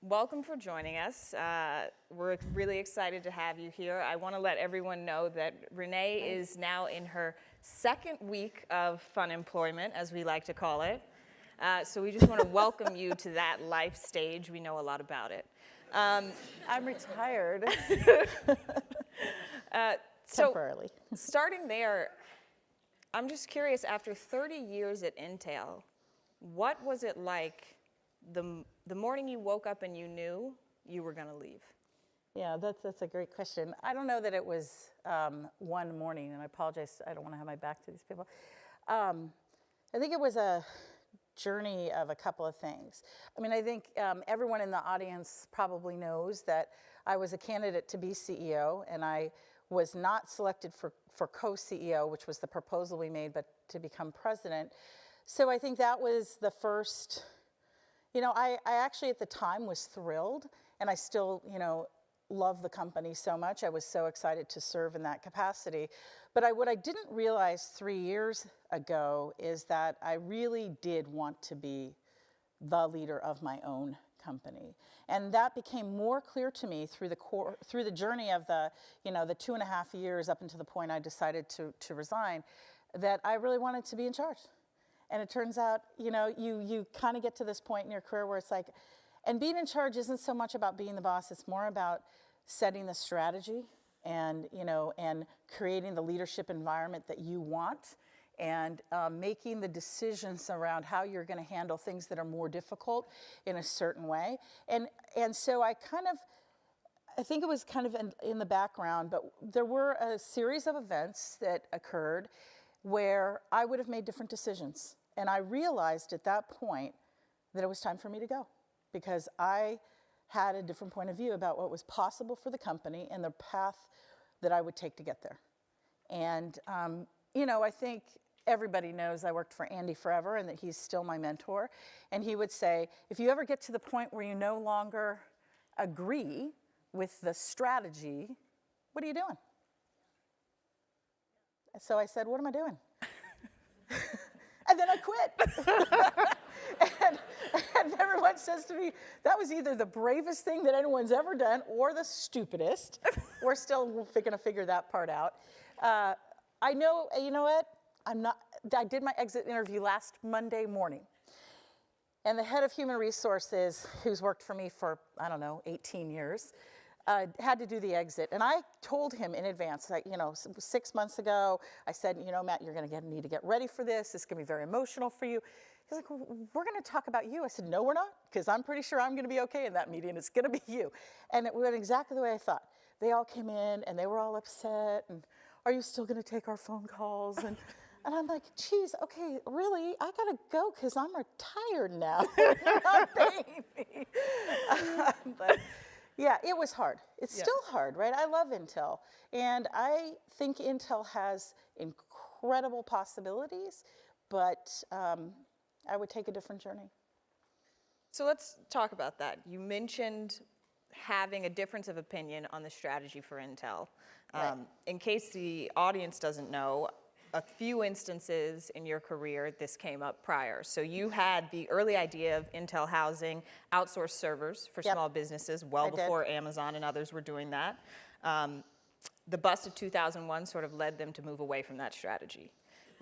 welcome for joining us. We're really excited to have you here. I want to let everyone know that Renee is now in her second week of fun employment, as we like to call it. So we just want to welcome you to that life stage. We know a lot about it. I'm retired. Temporarily. Starting there, I'm just curious, after 30 years at Intel, what was it like the morning you woke up and you knew you were going to leave? Yeah, that's a great question. I don't know that it was one morning, and I apologize, I don't want to have my back to these people. I think it was a journey of a couple of things. I mean, I think everyone in the audience probably knows that I was a candidate to be CEO, and I was not selected for co-CEO, which was the proposal we made, but to become president. So I think that was the first, I actually at the time was thrilled, and I still, love the company so much. I was so excited to serve in that capacity. But what I didn't realize 3 years ago is that I really did want to be the leader of my own company. And that became more clear to me through the journey of the 2.5 years up until the point I decided to resign, that I really wanted to be in charge. And it turns out, you kind of get to this point in your career where it's like, and being in charge isn't so much about being the boss, it's more about setting the strategy and creating the leadership environment that you want, and making the decisions around how you're going to handle things that are more difficult in a certain way. And so I think it was kind of in the background, but there were a series of events that occurred where I would have made different decisions. And I realized at that point that it was time for me to go, because I had a different point of view about what was possible for the company and the path that I would take to get there. And, I think everybody knows I worked for Andy forever and that he's still my mentor. And he would say, if you ever get to the point where you no longer agree with the strategy, what are you doing? So I said, what am I doing? And then I quit. and everyone says to me, that was either the bravest thing that anyone's ever done or the stupidest. We're still going to figure that part out. I know, you know what? I did my exit interview last Monday morning. And the head of human resources, who's worked for me for, 18 years, had to do the exit. And I told him in advance, 6 months ago, I said, Matt, you're going to need to get ready for this. It's going to be very emotional for you. He's like, well, we're going to talk about you. I said, no, we're not, because I'm pretty sure I'm going to be okay in that meeting. It's going to be you. And it went exactly the way I thought. They all came in, and they were all upset, and are you still going to take our phone calls? And I'm like, geez, okay, really? I got to go because I'm retired now. You're not paying me. But yeah, it was hard. It's still hard, right? I love Intel. And I think Intel has incredible possibilities, but I would take a different journey. So let's talk about that. You mentioned having a difference of opinion on the strategy for Intel. Right. In case the audience doesn't know, a few instances in your career this came up prior. So you had the early idea of Intel housing outsourced servers for small businesses before Amazon and others were doing that. The bust of 2001 sort of led them to move away from that strategy.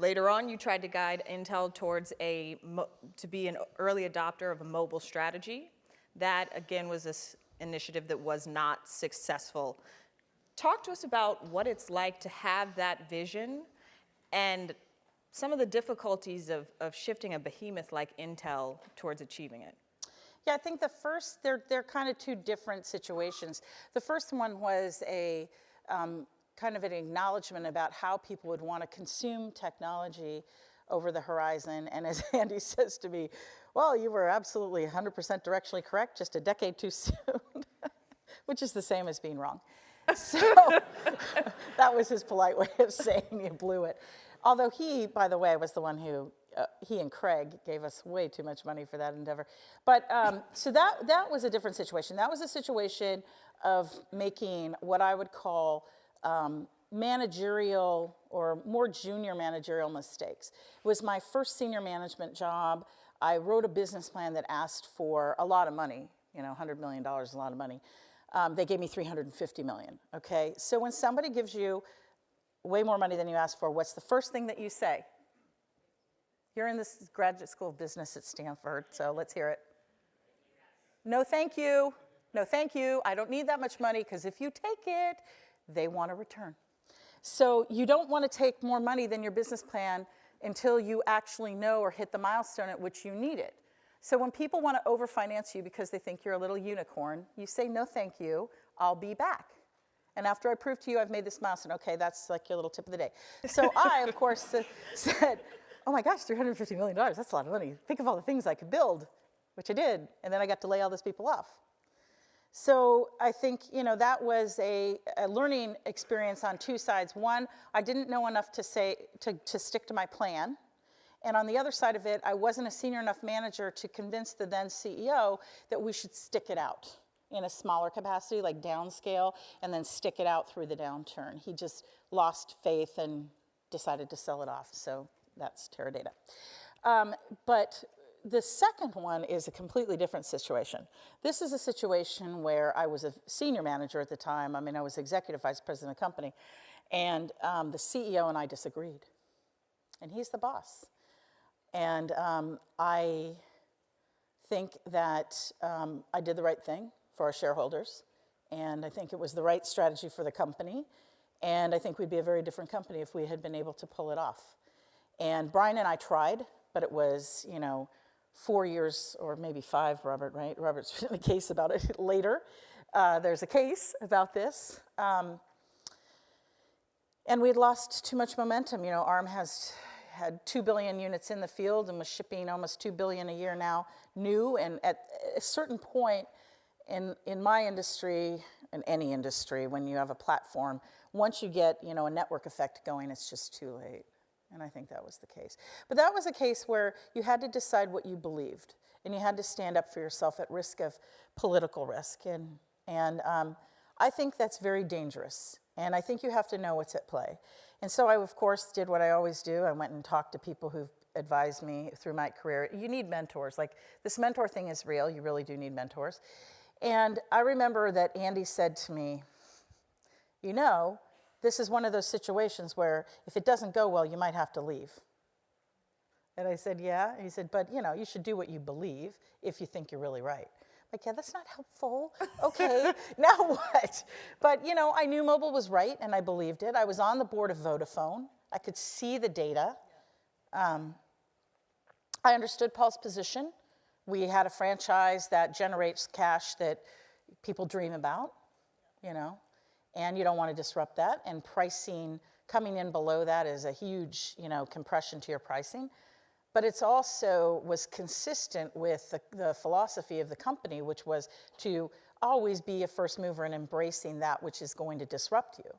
Later on, you tried to guide Intel towards to be an early adopter of a mobile strategy. That, again, was this initiative that was not successful. Talk to us about what it's like to have that vision and some of the difficulties of shifting a behemoth like Intel towards achieving it. Yeah, I think they're kind of two different situations. The first one was a kind of an acknowledgement about how people would want to consume technology over the horizon. And as Andy says to me, well, you were absolutely 100% directionally correct, just a decade too soon, which is the same as being wrong. So that was his polite way of saying you blew it. Although he, by the way, was the one who, he and Craig gave us way too much money for that endeavor. But so that was a different situation. That was a situation of making what I would call managerial or more junior managerial mistakes. It was my first senior management job. I wrote a business plan that asked for a lot of money $100 million is a lot of money. They gave me $350 million, okay? So when somebody gives you way more money than you asked for, what's the first thing that you say? You're in this graduate school of business at Stanford, so let's hear it. No, thank you. No, thank you. I don't need that much money, because if you take it, they want a return. So you don't want to take more money than your business plan until you actually know or hit the milestone at which you need it. So when people want to overfinance you because they think you're a little unicorn, you say, no, thank you, I'll be back. And after I prove to you I've made this milestone, okay, that's like your little tip of the day. So I, of course, said, oh my gosh, $350 million, that's a lot of money. Think of all the things I could build, which I did, and then I got to lay all those people off. So I think, that was a learning experience on two sides. One, I didn't know enough to stick to my plan. And on the other side of it, I wasn't a senior enough manager to convince the then CEO that we should stick it out in a smaller capacity, like downscale, and then stick it out through the downturn. He just lost faith and decided to sell it off. So that's Teradata. But the second one is a completely different situation. This is a situation where I was a senior manager at the time. I mean, I was executive vice president of the company. And the CEO and I disagreed. And he's the boss. And I think that I did the right thing for our shareholders. And I think it was the right strategy for the company. And I think we'd be a very different company if we had been able to pull it off. And Brian and I tried, but it was, 4 years or maybe 5, Robert, right? Robert's written a case about it later. There's a case about this. And we'd lost too much momentum. ARM had 2 billion units in the field and was shipping almost 2 billion a year now, new. And at a certain point in my industry, in any industry, when you have a platform, once you get, a network effect going, it's just too late. And I think that was the case. But that was a case where you had to decide what you believed, and you had to stand up for yourself at risk of political risk. And I think that's very dangerous. And I think you have to know what's at play. And so I, of course, did what I always do. I went and talked to people who've advised me through my career. You need mentors. Like, this mentor thing is real. You really do need mentors. And I remember that Andy said to me, this is one of those situations where if it doesn't go well, you might have to leave. And I said, yeah. And he said, but, you should do what you believe if you think you're really right. Like, yeah, that's not helpful. Okay, now what? But, I knew mobile was right, and I believed it. I was on the board of Vodafone. I could see the data. I understood Paul's position. We had a franchise that generates cash that people dream about, and you don't want to disrupt that. And pricing, coming in below that is a huge, compression to your pricing. But it's also was consistent with the philosophy of the company, which was to always be a first mover in embracing that which is going to disrupt you,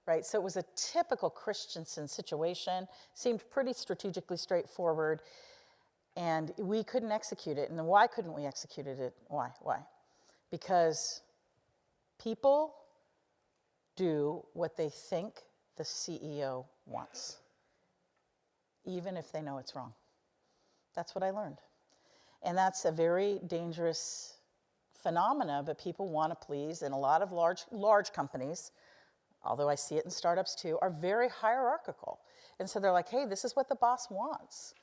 right? So it was a typical Christensen situation, seemed pretty strategically straightforward, and we couldn't execute it. And then why couldn't we execute it? Why? Because people do what they think the CEO wants, even if they know it's wrong. That's what I learned. And that's a very dangerous phenomena, but people want to please, and a lot of large companies, although I see it in startups too, are very hierarchical. And so they're like, hey, this is what the boss wants.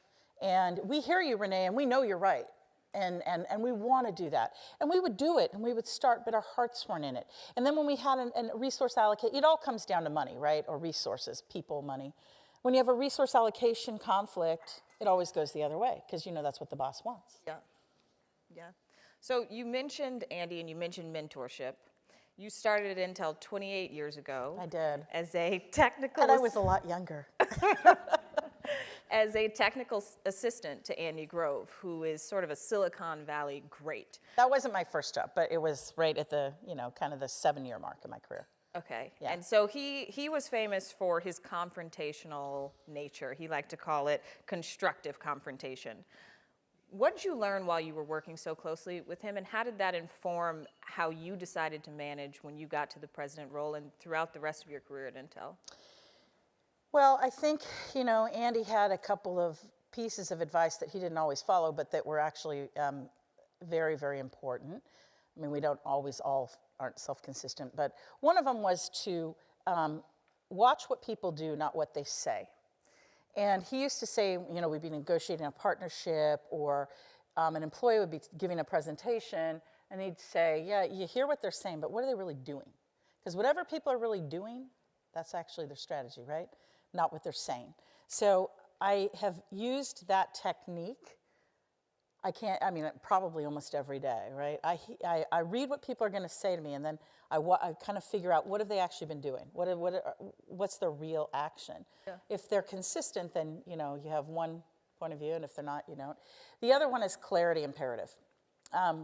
And we hear you, Renee, and we know you're right. And we want to do that. And we would do it, and we would start, but our hearts weren't in it. And then when we had a resource allocate, it all comes down to money, right? Or resources, people, money. When you have a resource allocation conflict, it always goes the other way, because that's what the boss wants. Yeah. So you mentioned, Andy, and you mentioned mentorship. You started at Intel 28 years ago. I did. As a technical... And I was a lot younger. As a technical assistant to Andy Grove, who is sort of a Silicon Valley great. That wasn't my first job, but it was right at the, kind of the 7-year mark of my career. Okay. Yeah. And so he was famous for his confrontational nature. He liked to call it constructive confrontation. What did you learn while you were working so closely with him, and how did that inform how you decided to manage when you got to the president role and throughout the rest of your career at Intel? Well, I think, Andy had a couple of pieces of advice that he didn't always follow, but that were actually very, very important. I mean, we don't always all aren't self-consistent, but one of them was to watch what people do, not what they say. And he used to say, we'd be negotiating a partnership, or an employee would be giving a presentation, and he'd say, yeah, you hear what they're saying, but what are they really doing? Because whatever people are really doing, that's actually their strategy, right? Not what they're saying. So I have used that technique. Probably almost every day, right? I read what people are going to say to me, and then I kind of figure out what have they actually been doing? What's their real action? Yeah. If they're consistent, then you have one point of view, and if they're not, you don't. The other one is clarity imperative. I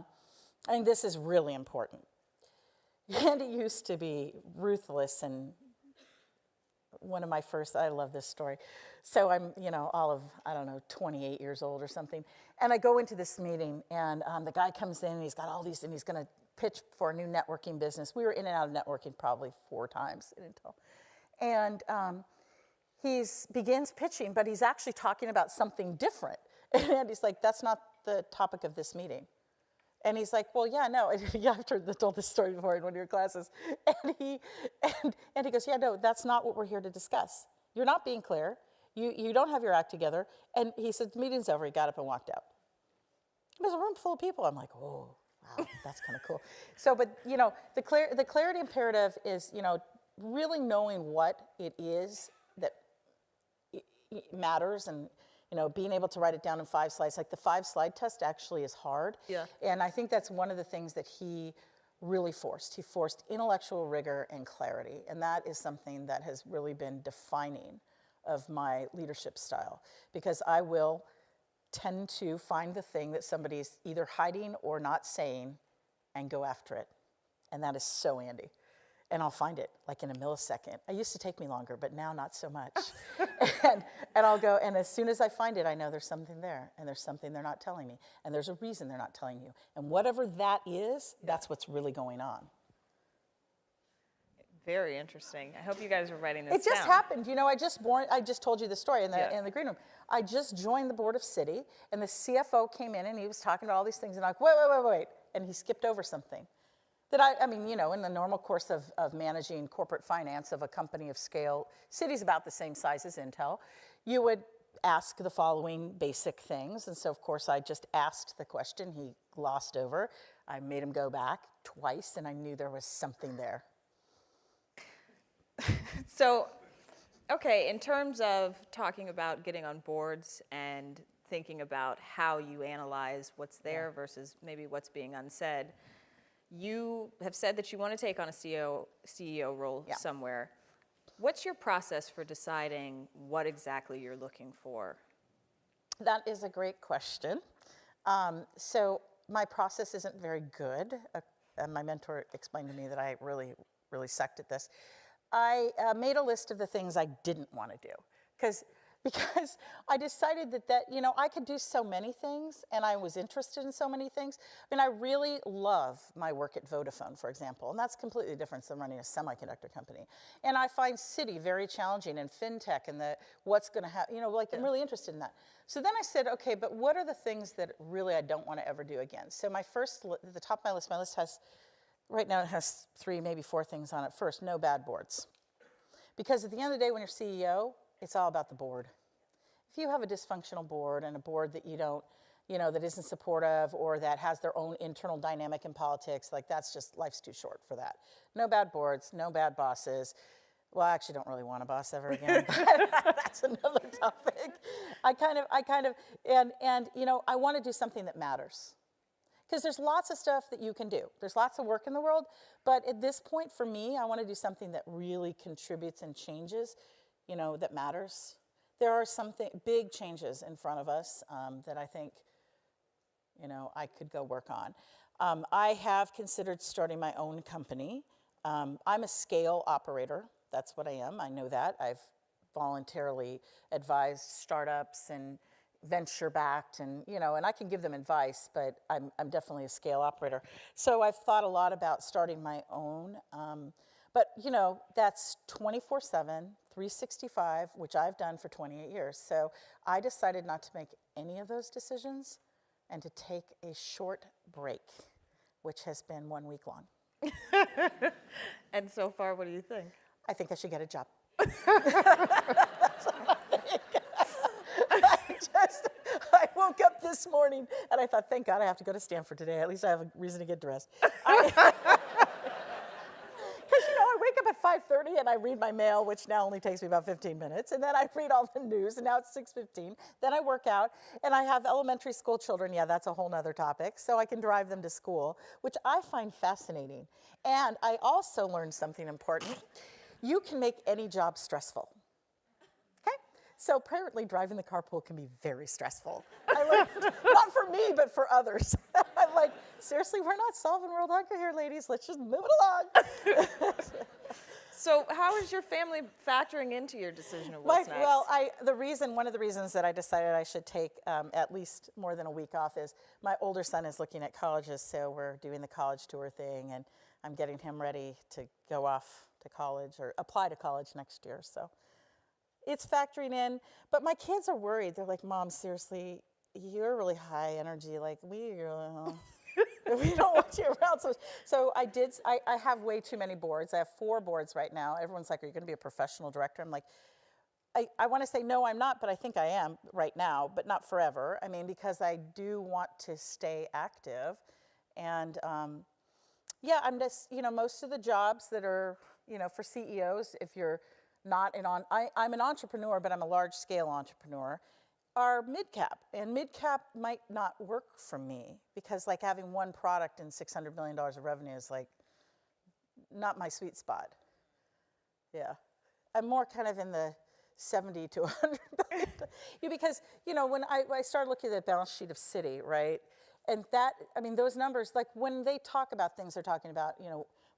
think this is really important. Andy used to be ruthless, and one of my first, I love this story. So I'm, all of, 28 years old or something. And I go into this meeting, and the guy comes in, and he's got all these, and he's going to pitch for a new networking business. We were in and out of networking probably 4 times at Intel. And he begins pitching, but he's actually talking about something different. And he's like, that's not the topic of this meeting. And he's like, well, yeah, no. Yeah, I've told this story before in one of your classes. And he goes, yeah, no, that's not what we're here to discuss. You're not being clear. You don't have your act together. And he said, the meeting's over. He got up and walked out. There's a room full of people. I'm like, oh, wow, that's kind of cool. So, but, the clarity imperative is, really knowing what it is that matters, and being able to write it down in 5 slides. Like the 5-slide test actually is hard. Yeah. And I think that's one of the things that he really forced. He forced intellectual rigor and clarity. And that is something that has really been defining of my leadership style, because I will tend to find the thing that somebody's either hiding or not saying and go after it. And that is so Andy. And I'll find it like in a millisecond. It used to take me longer, but now not so much. and I'll go, and as soon as I find it, I know there's something there, and there's something they're not telling me, and there's a reason they're not telling you. And whatever that is, that's what's really going on. Very interesting. I hope you guys are writing this down. It just happened. I just told you the story in the green room. I just joined the board of Citi, and the CFO came in, and he was talking about all these things, and I'm like, wait. And he skipped over something. That in the normal course of managing corporate finance of a company of scale, Citi's about the same size as Intel, you would ask the following basic things. And so, of course, I just asked the question. He glossed over. I made him go back twice, and I knew there was something there. So, okay, in terms of talking about getting on boards and thinking about how you analyze what's there versus maybe what's being unsaid, you have said that you want to take on a CEO role somewhere. What's your process for deciding what exactly you're looking for? That is a great question. So my process isn't very good. My mentor explained to me that I really, really sucked at this. I made a list of the things I didn't want to do because I decided that I could do so many things, and I was interested in so many things. I really love my work at Vodafone, for example, and that's completely different than running a semiconductor company. And I find Citi very challenging, and fintech, and what's going to happen. I'm really interested in that. So then I said, okay, but what are the things that really I don't want to ever do again? So at the top of my list has, right now it has 3, maybe 4 things on it. First, no bad boards. Because at the end of the day, when you're CEO, it's all about the board. If you have a dysfunctional board, and a board that you don't, that isn't supportive, or that has their own internal dynamic in politics, life's too short for that. No bad boards, no bad bosses. Well, I actually don't really want a boss ever again, but that's another topic. I want to do something that matters. Because there's lots of stuff that you can do. There's lots of work in the world, but at this point for me, I want to do something that really contributes and changes, that matters. There are some big changes in front of us that I think, I could go work on. I have considered starting my own company. I'm a scale operator. That's what I am. I know that. I've voluntarily advised startups and venture-backed, and I can give them advice, but I'm definitely a scale operator. So I've thought a lot about starting my own, but that's 24/7, 365, which I've done for 28 years. So I decided not to make any of those decisions and to take a short break. which has been 1 week long. And so far, what do you think? I think I should get a job. I woke up this morning and I thought, thank God I have to go to Stanford today. At least I have a reason to get dressed. Because, I wake up at 5:30 and I read my mail, which now only takes me about 15 minutes. And then I read all the news, and now it's 6:15. Then I work out, and I have elementary school children. Yeah, that's a whole nother topic. So I can drive them to school, which I find fascinating. And I also learned something important. You can make any job stressful. Okay? So apparently driving the carpool can be very stressful. I learned, not for me, but for others. I'm like, seriously, we're not solving world hunger here, ladies. Let's just move it along. So how is your family factoring into your decision of what's next? Well, one of the reasons that I decided I should take at least more than a week off is my older son is looking at colleges, so we're doing the college tour thing, and I'm getting him ready to go off to college or apply to college next year. So it's factoring in, but my kids are worried. They're like, Mom, seriously, you're really high energy. Like, we don't want you around. So I have way too many boards. I have 4 boards right now. Everyone's like, are you going to be a professional director? I'm like, I want to say, no, I'm not, but I think I am right now, but not forever. I mean, because I do want to stay active. And yeah, I'm just, most of the jobs that are, for CEOs, if you're not I'm an entrepreneur, but I'm a large scale entrepreneur, are mid-cap. And mid-cap might not work for me because like having one product and $600 million of revenue is like not my sweet spot. Yeah. I'm more kind of in the 70 to 100 million. Because, when I started looking at the balance sheet of Citi, right? And those numbers, like when they talk about things, they're talking about,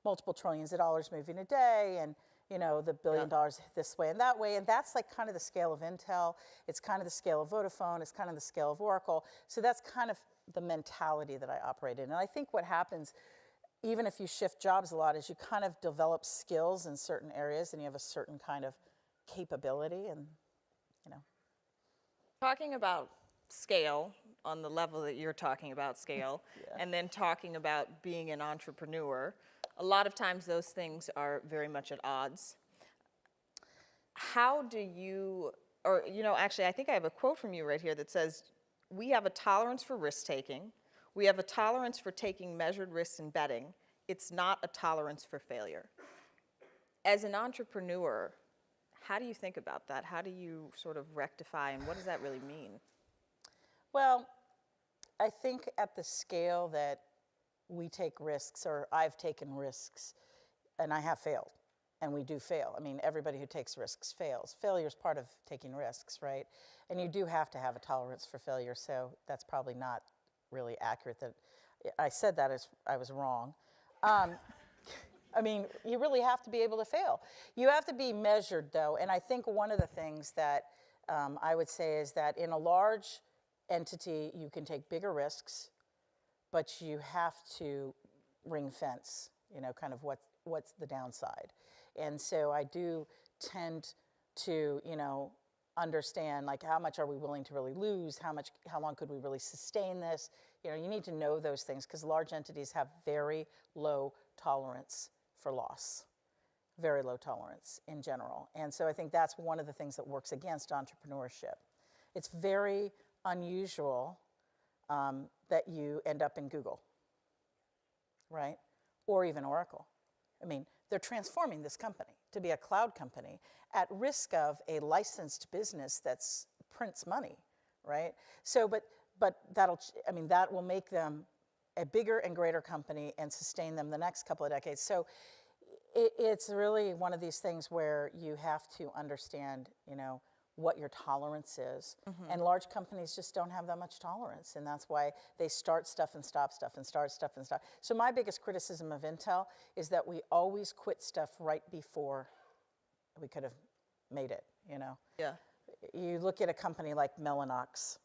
multiple trillions of dollars moving a day and, the $1 billion this way and that way. And that's like kind of the scale of Intel. It's kind of the scale of Vodafone. It's kind of the scale of Oracle. So that's kind of the mentality that I operate in. And I think what happens, even if you shift jobs a lot, is you kind of develop skills in certain areas and you have a certain kind of capability and, Talking about scale on the level that you're talking about scale, and then talking about being an entrepreneur, a lot of times those things are very much at odds. How do you, actually I think I have a quote from you right here that says, we have a tolerance for risk taking. We have a tolerance for taking measured risks and betting. It's not a tolerance for failure. As an entrepreneur, how do you think about that? How do you sort of rectify, and what does that really mean? Well, I think at the scale that we take risks, or I've taken risks, and I have failed, and we do fail. I mean, everybody who takes risks fails. Failure is part of taking risks, right? And you do have to have a tolerance for failure, so that's probably not really accurate. That I said that as I was wrong. You really have to be able to fail. You have to be measured, though, and I think one of the things that I would say is that in a large entity, you can take bigger risks, but you have to ring fence, kind of what's the downside. And so I do tend to, understand like how much are we willing to really lose, how long could we really sustain this? You need to know those things because large entities have very low tolerance for loss, very low tolerance in general. And so I think that's one of the things that works against entrepreneurship. It's very unusual that you end up in Google, right? Or even Oracle. I mean, they're transforming this company to be a cloud company at risk of a licensed business that prints money, right? So, but that will make them a bigger and greater company and sustain them the next couple of decades. So it's really one of these things where you have to understand, what your tolerance is. Mm-hmm. And large companies just don't have that much tolerance. And that's why they start stuff and stop stuff and start stuff and stop. So my biggest criticism of Intel is that we always quit stuff right before we could have made it, Yeah. You look at a company like Mellanox,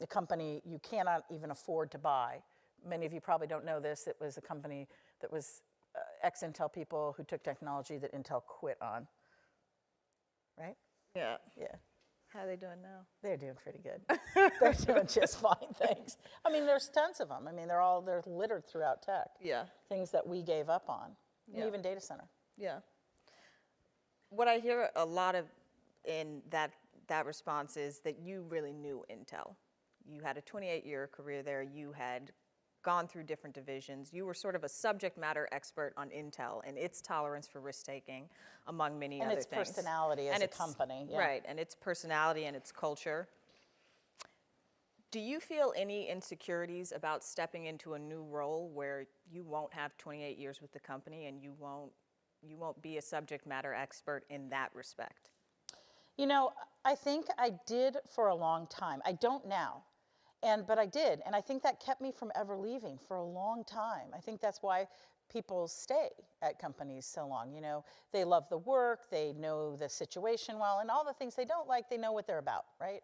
a company you cannot even afford to buy. Many of you probably don't know this. It was a company that was ex-Intel people who took technology that Intel quit on, right? Yeah. Yeah. How are they doing now? They're doing pretty good. They're doing just fine, thanks. I mean, there's tons of them. I mean, they're littered throughout tech. Yeah. Things that we gave up on, and Yeah. even data center. Yeah. What I hear a lot of in that response is that you really knew Intel. You had a 28-year career there. You had gone through different divisions. You were sort of a subject matter expert on Intel and its tolerance for risk-taking, among many other things. And its personality as a company. Yeah. Right, and its personality and its culture. Do you feel any insecurities about stepping into a new role where you won't have 28 years with the company and you won't be a subject matter expert in that respect? You know, I think I did for a long time. I don't now. But I did, and I think that kept me from ever leaving for a long time. I think that's why people stay at companies so long. You know, they love the work, they know the situation well, and all the things they don't like, they know what they're about, right?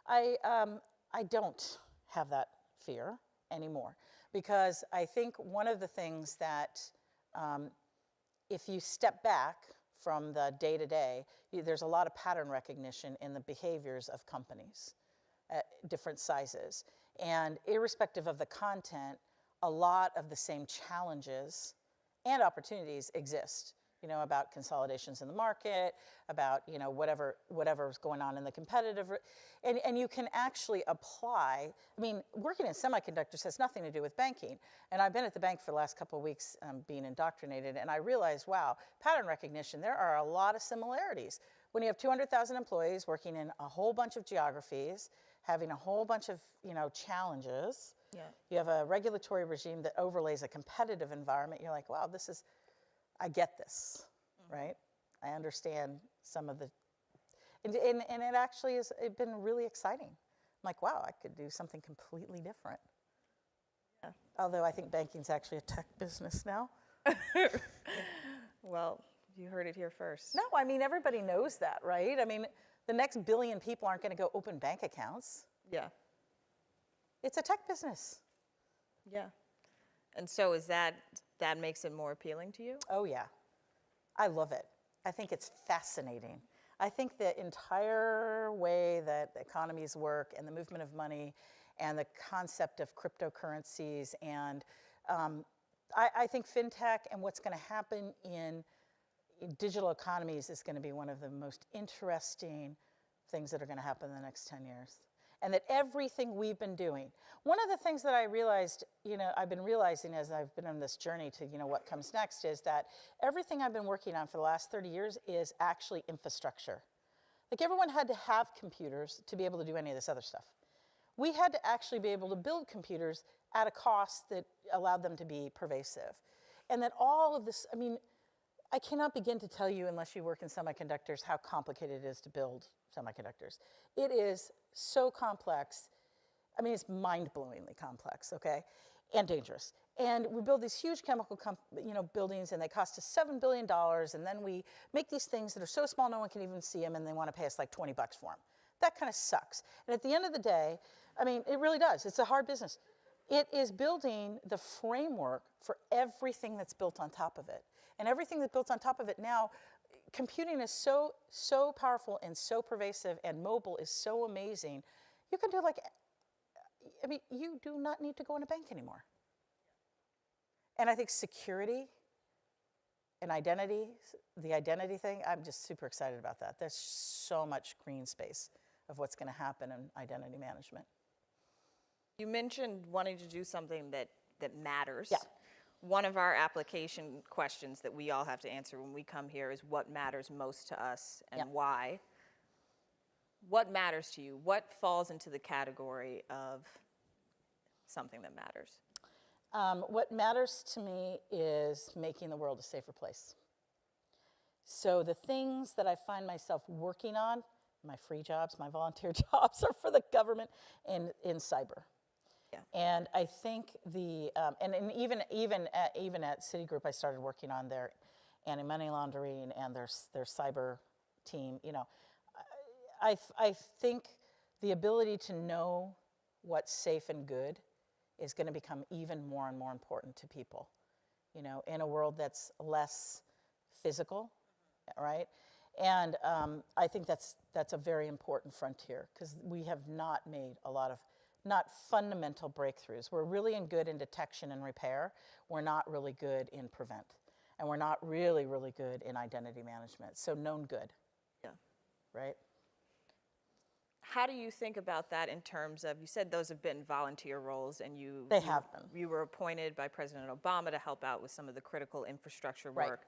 I don't have that fear anymore, because I think one of the things that if you step back from the day-to-day, there's a lot of pattern recognition in the behaviors of companies at different sizes. And irrespective of the content, a lot of the same challenges and opportunities exist, you know, about consolidations in the market, about, you know, whatever's going on in the competitive, and you can actually apply. I mean, working in semiconductors has nothing to do with banking. And I've been at the bank for the last couple of weeks being indoctrinated, and I realized, wow, pattern recognition, there are a lot of similarities. When you have 200,000 employees working in a whole bunch of geographies, having a whole bunch of, you know, challenges. Yeah. You have a regulatory regime that overlays a competitive environment. You're like, wow, I get this, right? I understand some of the, and it actually has been really exciting. I'm like, wow, I could do something completely different. Yeah. Although I think banking's actually a tech business now. Well, you heard it here first. No, I mean, everybody knows that, right? I mean, the next billion people aren't going to go open bank accounts. Yeah. It's a tech business. Yeah. And so is that makes it more appealing to you? Oh, yeah. I love it. I think it's fascinating. I think the entire way that economies work and the movement of money and the concept of cryptocurrencies and I think fintech and what's going to happen in digital economies is going to be one of the most interesting things that are going to happen in the next 10 years. And that everything we've been doing, one of the things that I realized, you know, I've been realizing as I've been on this journey to, you know, what comes next is that everything I've been working on for the last 30 years is actually infrastructure. Like everyone had to have computers to be able to do any of this other stuff. We had to actually be able to build computers at a cost that allowed them to be pervasive. And that all of this, I mean, I cannot begin to tell you, unless you work in semiconductors, how complicated it is to build semiconductors. It is so complex. I mean, it's mind-blowingly complex, okay, and dangerous. And we build these huge chemical buildings, and they cost us $7 billion, and then we make these things that are so small no one can even see them, and they want to pay us like 20 bucks for them. That kind of sucks. And at the end of the day, I mean, it really does. It's a hard business. It is building the framework for everything that's built on top of it. And everything that's built on top of it now, computing is so powerful and so pervasive, and mobile is so amazing. You can do you do not need to go in a bank anymore. And I think security and identity, the identity thing, I'm just super excited about that. There's so much green space of what's going to happen in identity management. You mentioned wanting to do something that matters. Yeah. One of our application questions that we all have to answer when we come here is what matters most to us and why. What matters to you? What falls into the category of something that matters? What matters to me is making the world a safer place. So the things that I find myself working on, my free jobs, my volunteer jobs, are for the government and in cyber. Yeah. And I think and even at Citigroup, I started working on their anti-money laundering and their cyber team. You know, I think the ability to know what's safe and good is going to become even more and more important to people. You know, in a world that's less physical, right? And I think that's a very important frontier, because we have not made a lot of, not fundamental breakthroughs. We're really good in detection and repair. We're not really good in prevent. And we're not really, really good in identity management. So known good. Yeah. Right? How do you think about that in terms of, you said those have been volunteer roles, and They have been. You were appointed by President Obama to help out with some of the critical infrastructure Right. work.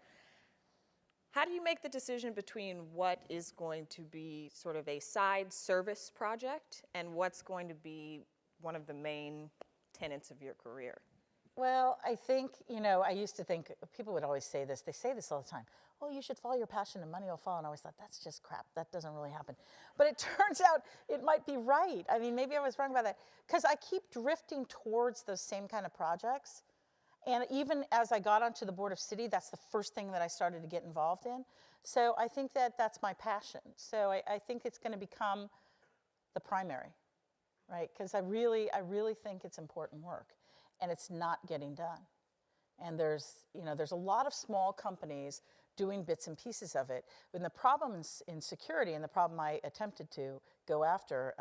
How do you make the decision between what is going to be sort of a side service project and what's going to be one of the main tenets of your career? Well, I think, I used to think, people would always say this, they say this all the time, oh, you should follow your passion and money will follow. And I always thought, that's just crap. That doesn't really happen. But it turns out it might be right. I mean, maybe I was wrong about that. Because I keep drifting towards those same kind of projects. And even as I got onto the board of city, that's the first thing that I started to get involved in. So I think that that's my passion. So I think it's going to become the primary, right? Because I really think it's important work. And it's not getting done. And there's a lot of small companies doing bits and pieces of it. And the problem in security, and the problem I attempted to go after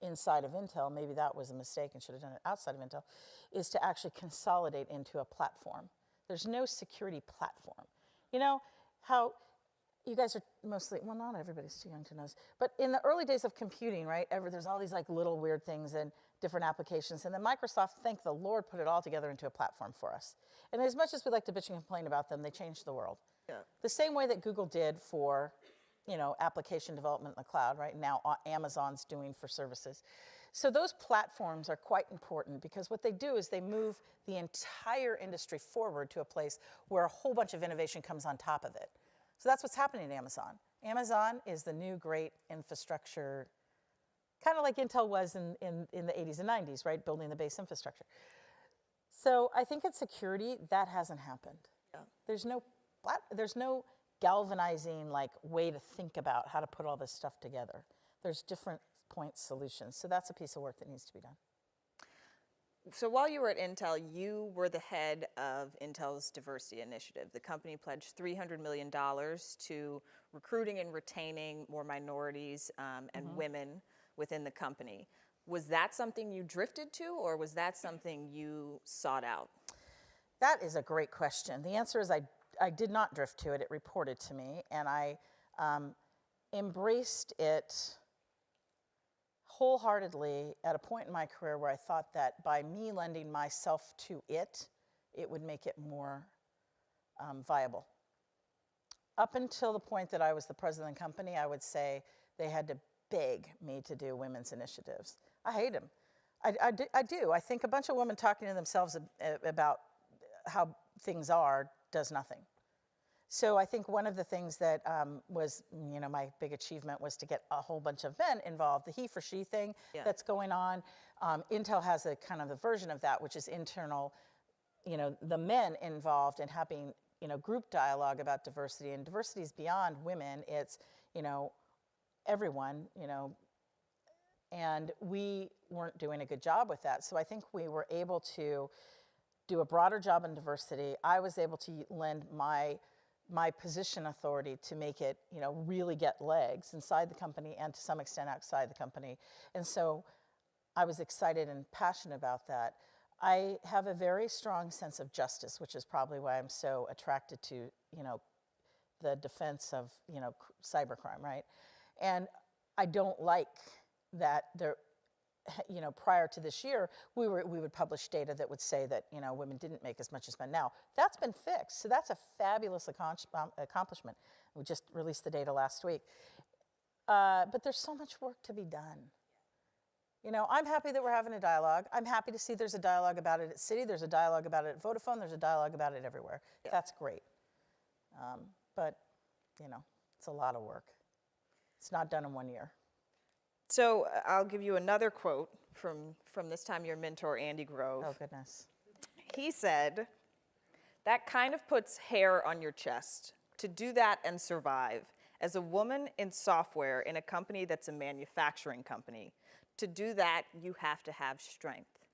inside of Intel, maybe that was a mistake and should have done it outside of Intel, is to actually consolidate into a platform. There's no security platform. You know how you guys are mostly, well, not everybody's too young to know this, but in the early days of computing, right, there's all these like little weird things and different applications, and then Microsoft, thank the Lord, put it all together into a platform for us. And as much as we like to bitch and complain about them, they changed the world. Yeah. The same way that Google did for, application development in the cloud, right? Now Amazon's doing for services. So those platforms are quite important, because what they do is they move the entire industry forward to a place where a whole bunch of innovation comes on top of it. So that's what's happening at Amazon. Amazon is the new great infrastructure, kind of like Intel was in the 80s and 90s, right? Building the base infrastructure. So I think in security, that hasn't happened. Yeah. There's no galvanizing way to think about how to put all this stuff together. There's different point solutions. So that's a piece of work that needs to be done. So while you were at Intel, you were the head of Intel's diversity initiative. The company pledged $300 million to recruiting and retaining more minorities and women within the company. Was that something you drifted to, or was that something you sought out? That is a great question. The answer is I did not drift to it. It reported to me, and I embraced it wholeheartedly at a point in my career where I thought that by me lending myself to it, it would make it more viable. Up until the point that I was the president of the company, I would say they had to beg me to do women's initiatives. I hate them. I do. I think a bunch of women talking to themselves about how things are does nothing. So I think one of the things that was, my big achievement was to get a whole bunch of men involved. The he for she thing that's going on. Intel has a kind of a version of that, which is internal, the men involved in having, group dialogue about diversity. And diversity is beyond women. It's, everyone, and we weren't doing a good job with that. So I think we were able to do a broader job in diversity. I was able to lend my position authority to make it, really get legs inside the company and to some extent outside the company. And so I was excited and passionate about that. I have a very strong sense of justice, which is probably why I'm so attracted to, the defense of, cybercrime, right? And I don't like that there, prior to this year, we would publish data that would say that, women didn't make as much as men. Now, that's been fixed, so that's a fabulous accomplishment. We just released the data last week. But there's so much work to be done. I'm happy that we're having a dialogue. I'm happy to see there's a dialogue about it at Citi, there's a dialogue about it at Vodafone, there's a dialogue about it everywhere. Yeah. That's great. But, it's a lot of work. It's not done in 1 year. So I'll give you another quote from this time your mentor, Andy Grove. Oh, goodness. He said, "That kind of puts hair on your chest. To do that and survive. As a woman in software in a company that's a manufacturing company, to do that, you have to have strength."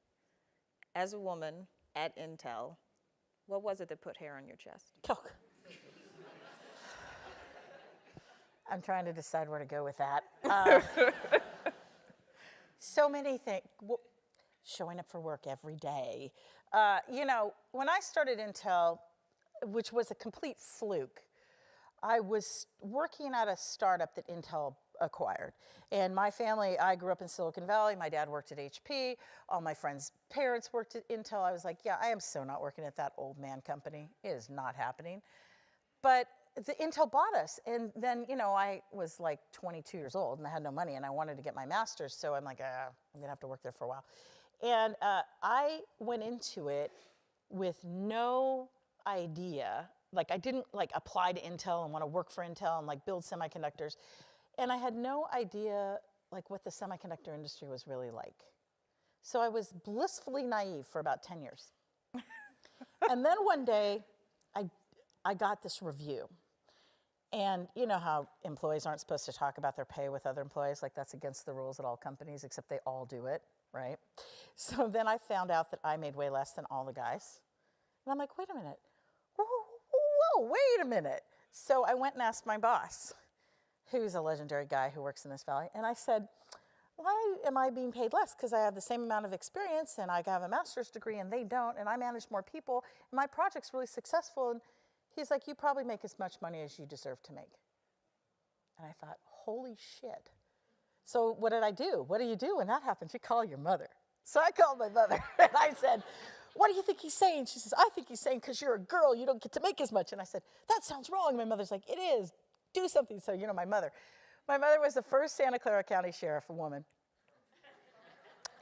As a woman at Intel, what was it that put hair on your chest? Oh. I'm trying to decide where to go with that. So many things. Showing up for work every day. You know, when I started Intel, which was a complete fluke, I was working at a startup that Intel acquired. And my family, I grew up in Silicon Valley. My dad worked at HP. All my friends' parents worked at Intel. I was like, yeah, I am so not working at that old man company. It is not happening. But the Intel bought us. And then, you know, I was like 22 years old and I had no money and I wanted to get my master's. So I'm like, I'm going to have to work there for a while. And I went into it with no idea. Like I didn't like apply to Intel and want to work for Intel and like build semiconductors. And I had no idea like what the semiconductor industry was really like. So I was blissfully naive for about 10 years. And then one day I got this review. And you know how employees aren't supposed to talk about their pay with other employees? Like that's against the rules at all companies, except they all do it, right? So then I found out that I made way less than all the guys. And I'm like, wait a minute. Whoa, wait a minute. So I went and asked my boss, who's a legendary guy who works in this valley, and I said, why am I being paid less? Because I have the same amount of experience and I have a master's degree and they don't, and I manage more people, and my project's really successful. And he's like, you probably make as much money as you deserve to make. And I thought, holy shit. So what did I do? What do you do when that happens? You call your mother. So I called my mother and I said, what do you think he's saying? She says, I think he's saying because you're a girl, you don't get to make as much. And I said, that sounds wrong. My mother's like, it is. Do something. So, you know, my mother was the first Santa Clara County sheriff, a woman.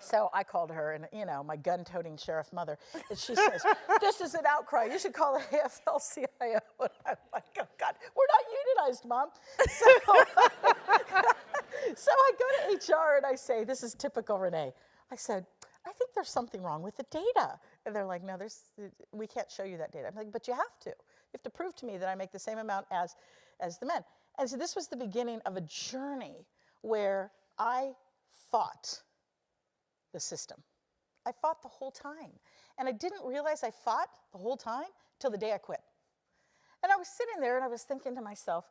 So I called her, and, you know, my gun-toting sheriff mother, and she says, this is an outcry. You should call the AFL-CIO. And I'm like, oh, God, we're not unionized, Mom. So I go to HR, and I say, this is typical Renee. I said, I think there's something wrong with the data. And they're like, no, we can't show you that data. I'm like, but you have to. You have to prove to me that I make the same amount as the men. And so this was the beginning of a journey where I fought the system. I fought the whole time. And I didn't realize I fought the whole time till the day I quit. And I was sitting there and I was thinking to myself,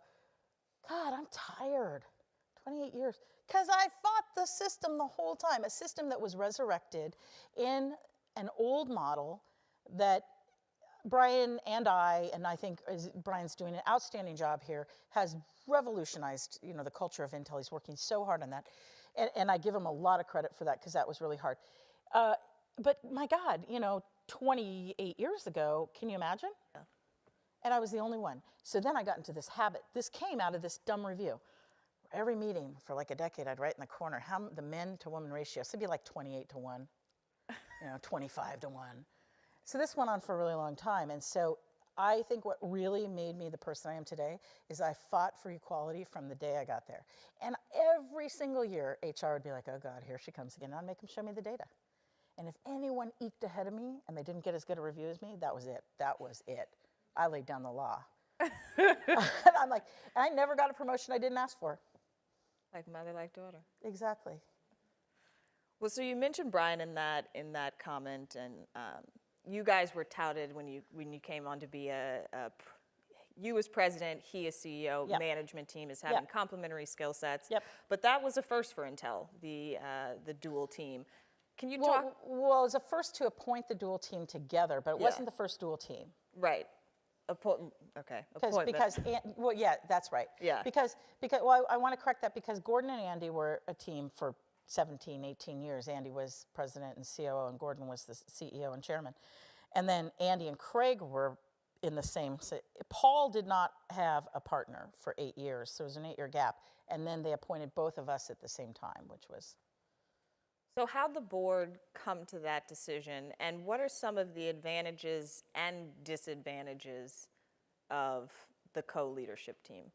God, I'm tired. 28 years. Because I fought the system the whole time, a system that was resurrected in an old model that Brian and I think Brian's doing an outstanding job here, has revolutionized, you know, the culture of Intel. He's working so hard on that. And I give him a lot of credit for that because that was really hard. But my God, you know, 28 years ago, can you imagine? Yeah. And I was the only one. So then I got into this habit. This came out of this dumb review. Every meeting for like a decade, I'd write in the corner how the men to woman ratio. So it'd be like 28 to 1, you know, 25 to 1. So this went on for a really long time. And so I think what really made me the person I am today is I fought for equality from the day I got there. And every single year, HR would be like, oh God, here she comes again. And I'd make them show me the data. And if anyone eked ahead of me and they didn't get as good a review as me, that was it. That was it. I laid down the law. And I'm like, and I never got a promotion I didn't ask for. Like mother, like daughter. Exactly. Well, so you mentioned Brian in that comment, and you guys were touted when you came on to be you as president, he as CEO, yep. Management team as having yep. complementary skill sets. Yep. But that was a first for Intel, the dual team. Can you talk? Well, it was the first to appoint the dual team together, but it wasn't the first dual team. Right. Okay. Because well, yeah, that's right. Yeah. Because well, I want to correct that because Gordon and Andy were a team for 17, 18 years. Andy was president and COO, and Gordon was the CEO and chairman. And then Andy and Craig were in the same. Paul did not have a partner for 8 years, so it was an 8-year gap. And then they appointed both of us at the same time, which was. So how'd the board come to that decision, and what are some of the advantages and disadvantages of the co-leadership team?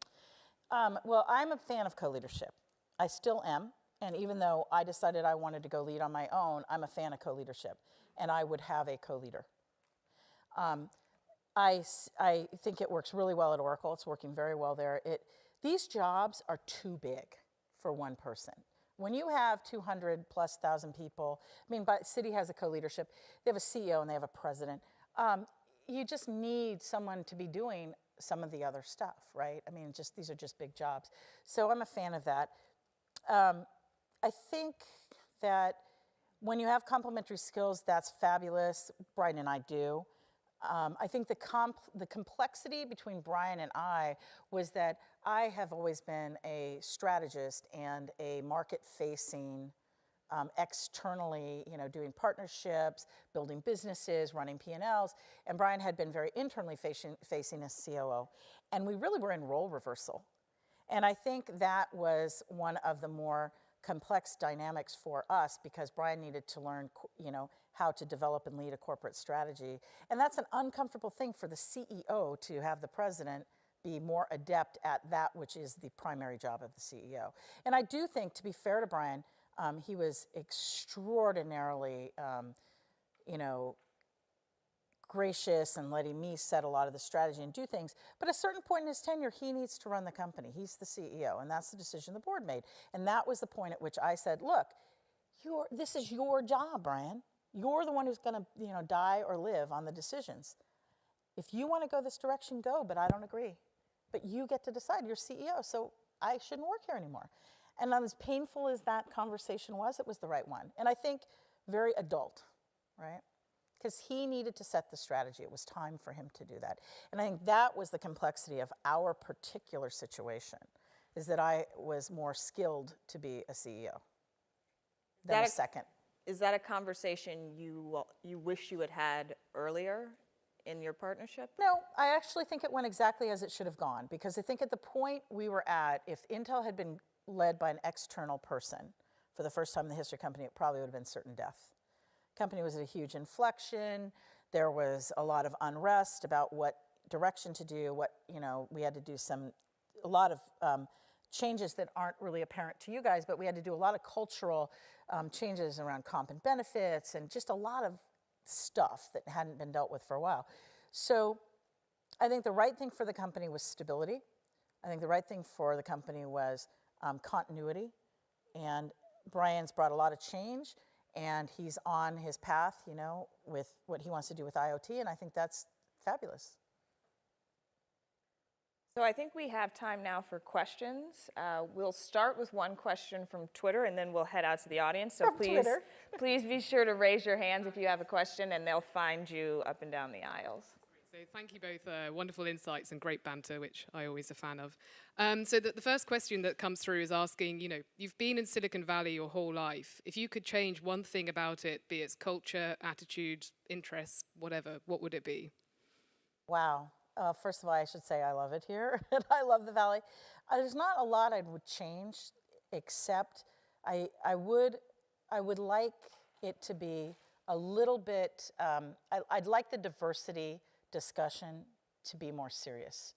Well, I'm a fan of co-leadership. I still am, and even though I decided I wanted to go lead on my own, I'm a fan of co-leadership, and I would have a co-leader. I think it works really well at Oracle. It's working very well there. These jobs are too big for one person. When you have 200,000+ people, I mean, Citi has a co-leadership. They have a CEO and they have a president. You just need someone to be doing some of the other stuff, right? I mean, these are just big jobs. So I'm a fan of that. I think that when you have complementary skills, that's fabulous. Brian and I do. I think the complexity between Brian and I was that I have always been a strategist and a market-facing, externally, doing partnerships, building businesses, running P&Ls, and Brian had been very internally facing as COO. And we really were in role reversal. And I think that was one of the more complex dynamics for us because Brian needed to learn, how to develop and lead a corporate strategy. And that's an uncomfortable thing for the CEO to have the president be more adept at that which is the primary job of the CEO. And I do think, to be fair to Brian, he was extraordinarily, gracious and letting me set a lot of the strategy and do things. But at a certain point in his tenure, he needs to run the company. He's the CEO, and that's the decision the board made. And that was the point at which I said, look, this is your job, Brian. You're the one who's going to, die or live on the decisions. If you want to go this direction, go, but I don't agree. But you get to decide. You're CEO, so I shouldn't work here anymore. And as painful as that conversation was, it was the right one. And I think very adult, right? Because he needed to set the strategy. It was time for him to do that. And I think that was the complexity of our particular situation, is that I was more skilled to be a CEO than a second. Is that a conversation you wish you had had earlier in your partnership? No, I actually think it went exactly as it should have gone, because I think at the point we were at, if Intel had been led by an external person for the first time in the history of the company, it probably would have been certain death. The company was at a huge inflection. There was a lot of unrest about what direction to do, we had to do a lot of changes that aren't really apparent to you guys, but we had to do a lot of cultural changes around comp and benefits and just a lot of stuff that hadn't been dealt with for a while. So I think the right thing for the company was stability. I think the right thing for the company was continuity. And Brian's brought a lot of change, and he's on his path, with what he wants to do with IoT, and I think that's fabulous. So I think we have time now for questions. We'll start with one question from Twitter, and then we'll head out to the audience. So please be sure to raise your hands if you have a question, and they'll find you up and down the aisles. So thank you both. Wonderful insights and great banter, which I always a fan of. So the first question that comes through is asking, you've been in Silicon Valley your whole life. If you could change one thing about it, be its culture, attitude, interests, whatever, what would it be? Wow. First of all, I should say I love it here, and I love the Valley. There's not a lot I would change, except I would like it to be a little bit, I'd like the diversity discussion to be more serious,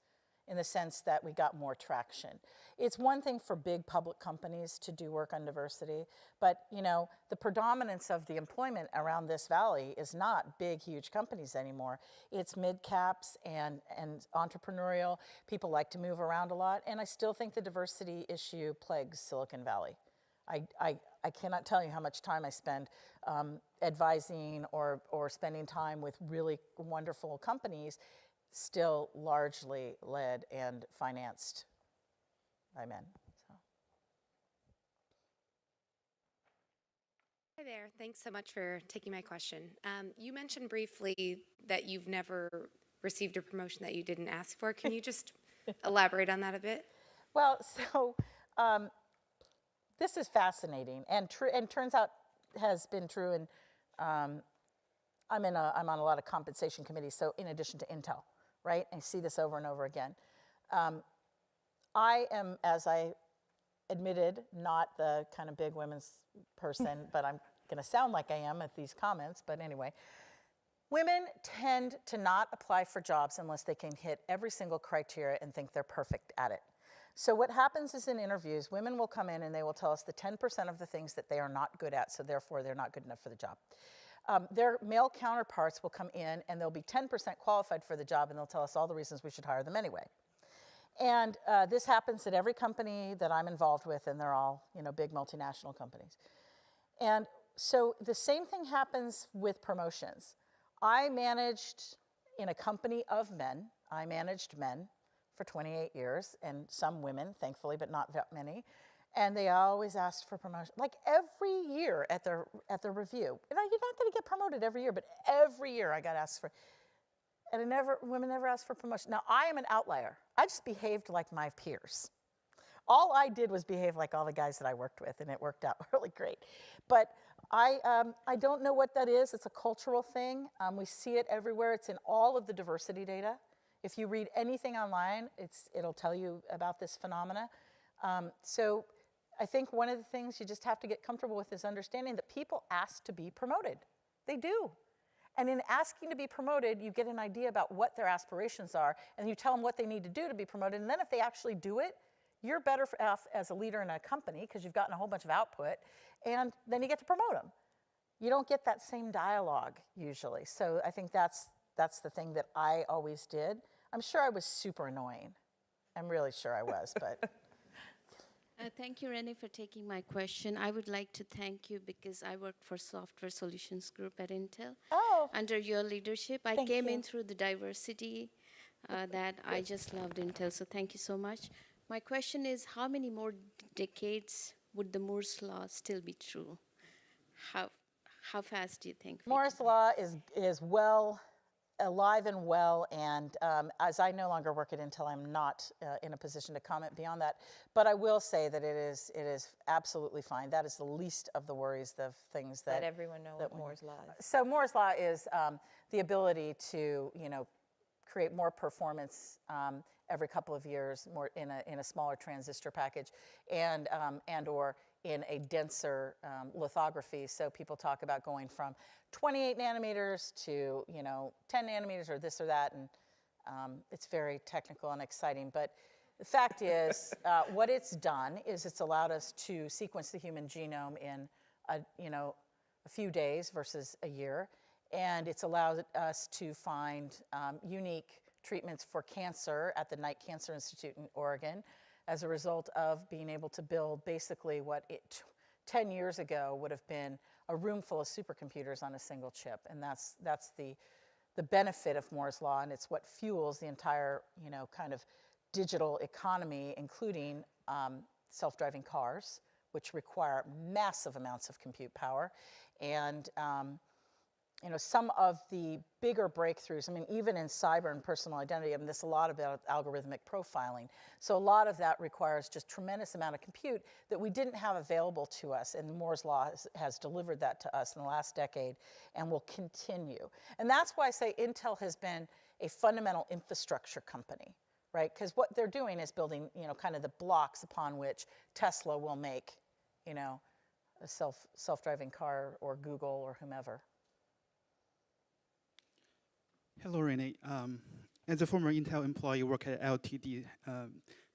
in the sense that we got more traction. It's one thing for big public companies to do work on diversity, but the predominance of the employment around this valley is not big, huge companies anymore. It's mid-caps and entrepreneurial. People like to move around a lot, and I still think the diversity issue plagues Silicon Valley. I cannot tell you how much time I spend advising or spending time with really wonderful companies, still largely led and financed by men. So. Hi there. Thanks so much for taking my question. You mentioned briefly that you've never received a promotion that you didn't ask for. Can you just elaborate on that a bit? Well, so this is fascinating, and turns out has been true. And I'm on a lot of compensation committees. So in addition to Intel, right? I see this over and over again. I am, as I admitted, not the kind of big women's person, but I'm going to sound like I am at these comments. But anyway, women tend to not apply for jobs unless they can hit every single criteria and think they're perfect at it. So what happens is in interviews, women will come in and they will tell us the 10% of the things that they are not good at, so therefore they're not good enough for the job. Their male counterparts will come in and they'll be 10% qualified for the job, and they'll tell us all the reasons we should hire them anyway. And this happens at every company that I'm involved with, and they're all big multinational companies. And so the same thing happens with promotions. I managed in a company of men. I managed men for 28 years, and some women, thankfully, but not that many. And they always asked for promotion, like every year at their review. And you're not going to get promoted every year, but every year I got asked for. And women never asked for promotion. Now I am an outlier. I just behaved like my peers. All I did was behave like all the guys that I worked with, and it worked out really great. But I don't know what that is. It's a cultural thing. We see it everywhere. It's in all of the diversity data. If you read anything online, it'll tell you about this phenomena. So I think one of the things you just have to get comfortable with is understanding that people ask to be promoted. They do. And in asking to be promoted, you get an idea about what their aspirations are, and you tell them what they need to do to be promoted. And then if they actually do it, you're better off as a leader in a company because you've gotten a whole bunch of output, and then you get to promote them. You don't get that same dialogue usually. So I think that's the thing that I always did. I'm sure I was super annoying. I'm really sure I was, but. Thank you, Renee, for taking my question. I would like to thank you because I worked for Software Solutions Group at Intel. Oh. Under your leadership, I Thank came you. in through the diversity that I just loved Intel, so thank you so much. My question is, how many more decades would the Moore's Law still be true? How fast do you think? Moore's Law is well alive and well, and as I no longer work at Intel, I'm not in a position to comment beyond that. But I will say that it is absolutely fine. That is the least of the worries, the things that Let everyone know what Moore's Law is. So Moore's Law is the ability to create more performance every couple of years, more in a smaller transistor package, and or in a denser lithography. So people talk about going from 28 nanometers to 10 nanometers or this or that, and it's very technical and exciting. But the fact is, what it's done is it's allowed us to sequence the human genome in a few days versus a year, and it's allowed us to find unique treatments for cancer at the Knight Cancer Institute in Oregon as a result of being able to build basically what 10 years ago would have been a room full of supercomputers on a single chip. And that's the benefit of Moore's Law, and it's what fuels the entire kind of digital economy, including self-driving cars, which require massive amounts of compute power. And some of the bigger breakthroughs, I mean, even in cyber and personal identity, I mean, there's a lot about algorithmic profiling. So a lot of that requires just tremendous amount of compute that we didn't have available to us, and Moore's Law has delivered that to us in the last decade and will continue. And that's why I say Intel has been a fundamental infrastructure company, right? Because what they're doing is building, kind of the blocks upon which Tesla will make, a self-driving car, or Google, or whomever. Hello, Renee. As a former Intel employee, work at LTD.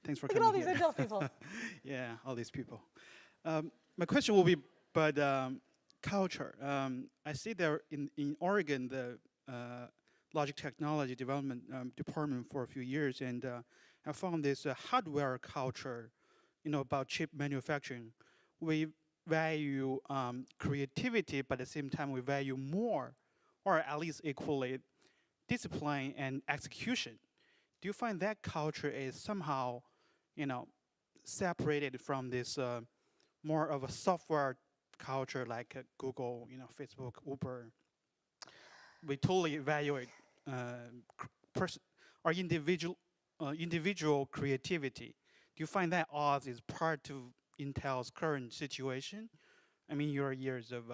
Thanks for Look at coming all these here. Intel people. Yeah, all these people. My question will be about culture. I see there in Oregon, the logic technology development department for a few years, and I found this hardware culture, about chip manufacturing. We value creativity, but at the same time we value more, or at least equally, discipline and execution. Do you find that culture is somehow, separated from this more of a software culture like Google, Facebook, Uber? We totally evaluate our individual creativity. Do you find that odds is part of Intel's current situation? I mean, your years of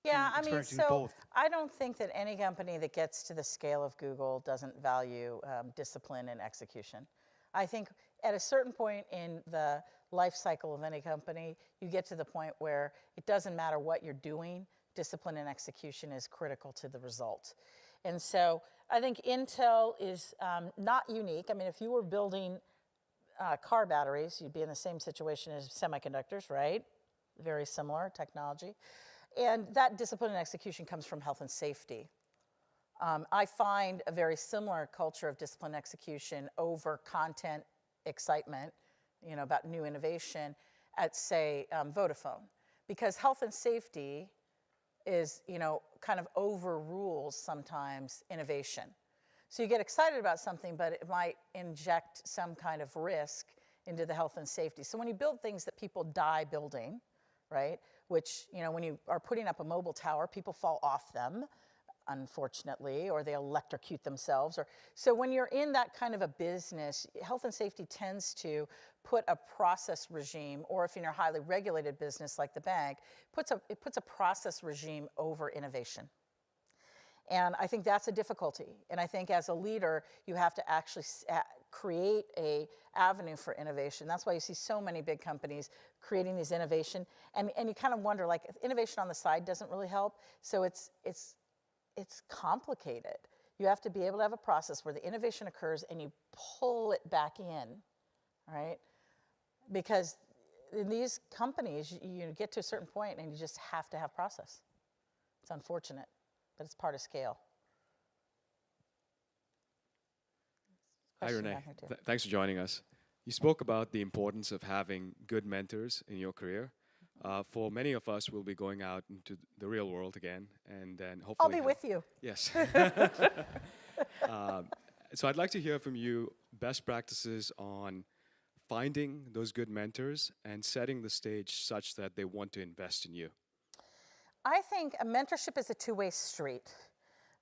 Yeah, I mean, experiencing so both. I don't think that any company that gets to the scale of Google doesn't value discipline and execution. I think at a certain point in the life cycle of any company, you get to the point where it doesn't matter what you're doing, discipline and execution is critical to the result. And so I think Intel is not unique. I mean, if you were building car batteries, you'd be in the same situation as semiconductors, right? Very similar technology. And that discipline and execution comes from health and safety. I find a very similar culture of discipline and execution over content excitement, about new innovation at, say, Vodafone. Because health and safety is, kind of overrules sometimes innovation. So you get excited about something, but it might inject some kind of risk into the health and safety. So when you build things that people die building, right, which, you know, when you are putting up a mobile tower, people fall off them, unfortunately, or they electrocute themselves. So when you're in that kind of a business, health and safety tends to put a process regime, or if you're in a highly regulated business like the bank, it puts a process regime over innovation. And I think that's a difficulty. And I think as a leader, you have to actually create a avenue for innovation. That's why you see so many big companies creating these innovation. And you kind of wonder, like, if innovation on the side doesn't really help. So it's complicated. You have to be able to have a process where the innovation occurs and you pull it back in, right? Because in these companies, you get to a certain point and you just have to have process. It's unfortunate, but it's part of scale. Hi, Question Renee. down here, too. Thanks for joining us. You spoke about the importance of having good mentors in your career. For many of us, we'll be going out into the real world again, and then hopefully I'll be with you. Yes. So I'd like to hear from you best practices on finding those good mentors and setting the stage such that they want to invest in you. I think a mentorship is a two-way street.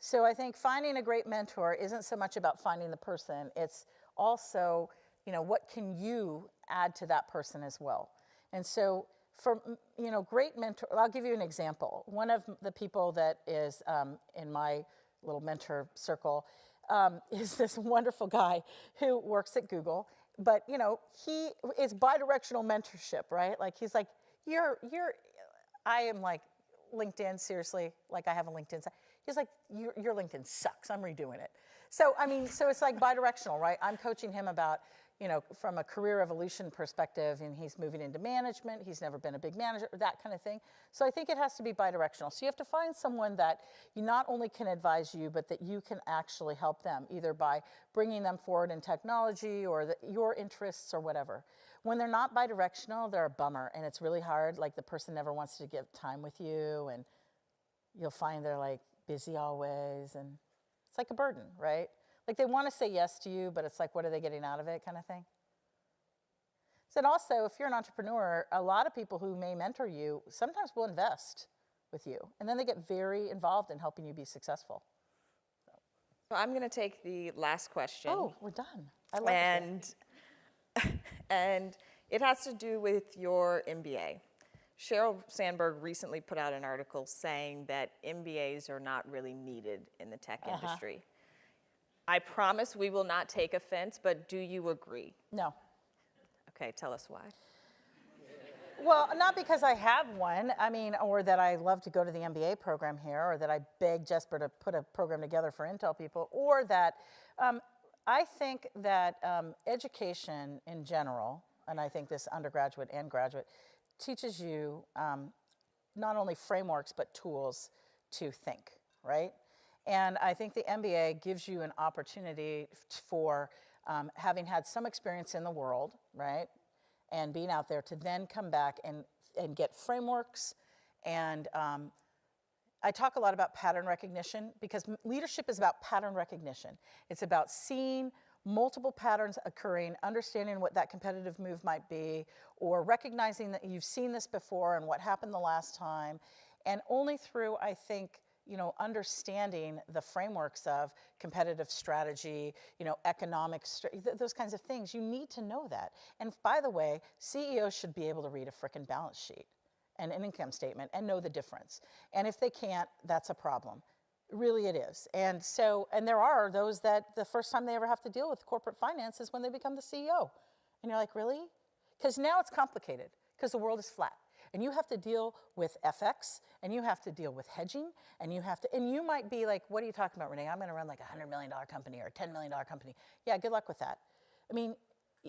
So I think finding a great mentor isn't so much about finding the person, it's also, you know, what can you add to that person as well? And so for, you know, great mentor, I'll give you an example. One of the people that is in my little mentor circle is this wonderful guy who works at Google. But, you know, it's bidirectional mentorship, right? Like, he's like, I am like, LinkedIn, seriously, like I have a LinkedIn site. He's like, your LinkedIn sucks, I'm redoing it. So, I mean, so it's like bidirectional, right? I'm coaching him about, you know, from a career evolution perspective, and he's moving into management, he's never been a big manager, that kind of thing. So I think it has to be bidirectional. So you have to find someone that you not only can advise you, but that you can actually help them, either by bringing them forward in technology or your interests or whatever. When they're not bidirectional, they're a bummer, and it's really hard. Like, the person never wants to give time with you, and you'll find they're like busy always, and it's like a burden, right? Like, they want to say yes to you, but it's like, what are they getting out of it, kind of thing. So, and also, if you're an entrepreneur, a lot of people who may mentor you sometimes will invest with you, and then they get very involved in helping you be successful. So I'm going to take the last question. Oh, we're done. I love it. And it has to do with your MBA. Sheryl Sandberg recently put out an article saying that MBAs are not really needed in the tech industry. I promise we will not take offense, but do you agree? No. Okay, tell us why. Well, not because I have one, I mean, or that I love to go to the MBA program here, or that I begged Jesper to put a program together for Intel people, or that I think that education in general, and I think this undergraduate and graduate, teaches you not only frameworks, but tools to think, right? And I think the MBA gives you an opportunity for having had some experience in the world, right? And being out there to then come back and get frameworks. And I talk a lot about pattern recognition, because leadership is about pattern recognition. It's about seeing multiple patterns occurring, understanding what that competitive move might be, or recognizing that you've seen this before and what happened the last time. And only through, I think, you know, understanding the frameworks of competitive strategy, you know, economic, those kinds of things, you need to know that. And by the way, CEOs should be able to read a frickin' balance sheet and an income statement and know the difference. And if they can't, that's a problem. Really it is. And so, and there are those that the first time they ever have to deal with corporate finance is when they become the CEO. And you're like, really? Because now it's complicated, because the world is flat. And you have to deal with FX, and you have to deal with hedging, and you might be like, what are you talking about, Renee? I'm going to run like a $100 million company or a $10 million company. Yeah, good luck with that. I mean,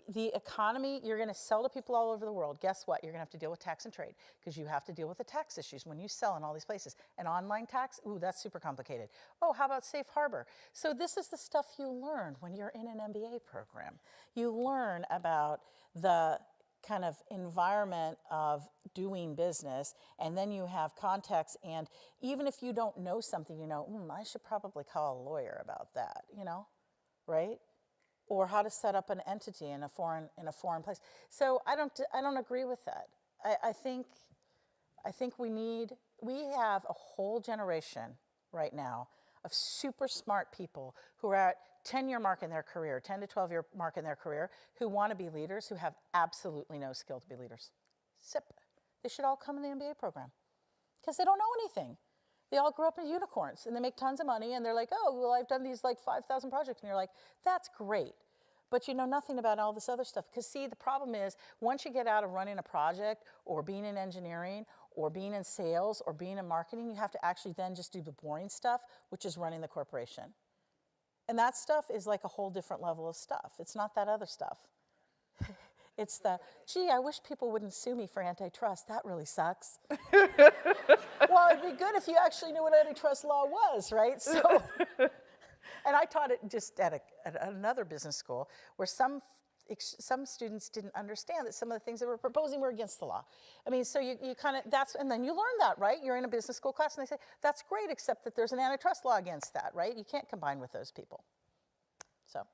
the economy, you're going to sell to people all over the world. Guess what? You're going to have to deal with tax and trade, because you have to deal with the tax issues when you sell in all these places. And online tax, ooh, that's super complicated. Oh, how about safe harbor? So this is the stuff you learn when you're in an MBA program. You learn about the kind of environment of doing business, and then you have context, and even if you don't know something, you know, I should probably call a lawyer about that, you know, right? Or how to set up an entity in a foreign place. So I don't agree with that. I think we have a whole generation right now of super smart people who are at 10-year mark in their career, 10 to 12-year mark in their career, who want to be leaders, who have absolutely no skill to be leaders. SIP. They should all come in the MBA program because they don't know anything. They all grew up as unicorns and they make tons of money and they're like, oh, well, I've done these like 5,000 projects. And you're like, that's great. But you know nothing about all this other stuff. Because see, the problem is once you get out of running a project or being in engineering or being in sales or being in marketing, you have to actually then just do the boring stuff, which is running the corporation. And that stuff is like a whole different level of stuff. It's not that other stuff. It's the, gee, I wish people wouldn't sue me for antitrust. That really sucks. Well, it'd be good if you actually knew what antitrust law was, right? So, and I taught it just at another business school where some students didn't understand that some of the things they were proposing were against the law. I mean, so you kind of, and then you learn that, right? You're in a business school class and they say, that's great, except that there's an antitrust law against that, right? You can't combine with those people. So,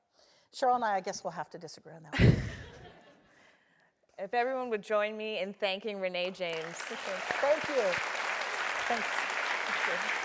Cheryl and I guess we'll have to disagree on that one. If everyone would join me in thanking Renee James. Thank you. Thanks. Thank you.